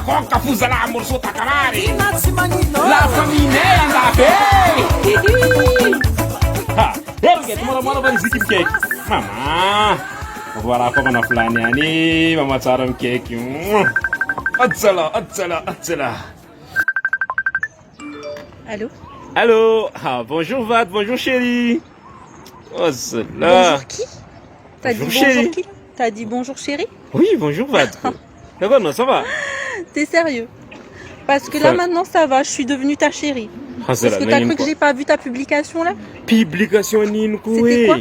Conca, fusa lá, morso takamari. La famille andate. Ha, perché tu mora bari zikim cake. Mama. Voilà comment on a plané ani, mama tsaram cake. Atsala. Allô? Allô, bonjour Vad, bonjour chérie. Oh cela. Bonjour qui? T'as dit Bonjour, bonjour chérie. qui? T'as dit bonjour chérie? Oui, bonjour Vad. D'accord, non, ça va. T'es sérieux? Parce que là maintenant ça va, je suis devenue ta chérie. Est-ce que t'as cru que j'ai pas vu ta publication là? Publication ninku. C'était quoi?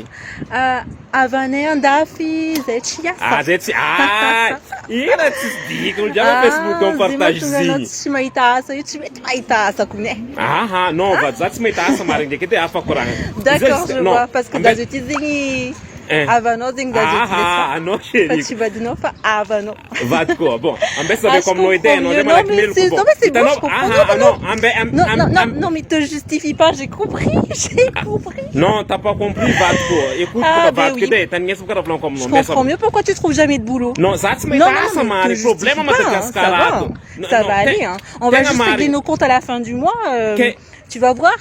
Avane andafi zechiasa. Ah, zeti. Ah, ira tsdico, já no Facebook eu partagezinho. Ah, non, va zati maitasa maringe que te afa kuranga. D'accord, je vois, parce que je te dis Avano zingaji. Ah, non chérie. Tu vas dire non, pas Avano. Va de quoi? Bon, on va savoir comme nous aider, non, mais c'est bon, je comprends. Non, mais te justifie pas, j'ai compris. Non, t'as pas compris, va de quoi? Écoute, va de quoi? T'as niaise pour faire comme nous. Je comprends mieux pourquoi tu trouves jamais de boulot. Non, zati maitasa mari, problème ma te cascalado. Ça va aller, hein. On va juste régler nos comptes à la fin du mois. Tu vas voir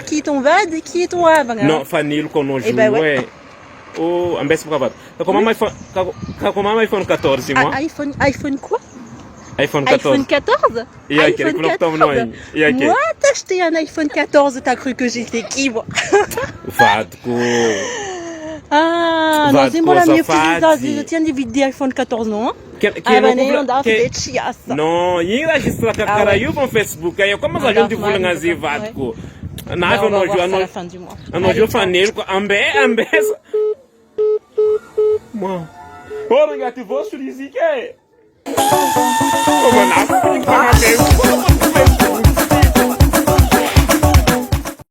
qui est ton VAD et qui est ton AV. Non, Fanny, le qu'on joue, ouais. Oh, ambesse pour capable. Comment iPhone 14 moi? iPhone quoi? iPhone 14. iPhone 14? iPhone 14? Moi, t'as acheté un iPhone 14, t'as cru que j'étais qui, moi? Vatko. Ah, non, c'est moi la mieux plus. Je tiens des vidéos d'iPhone 14, non? Non, il enregistre la carrière sur Facebook. Comment ça, je te voulais ngazi Vatko? On va voir à la fin du mois. Non, je fanel ko ambesse. Moi. Oh, regarde, tu vois sur les zik. Oh, mon âme,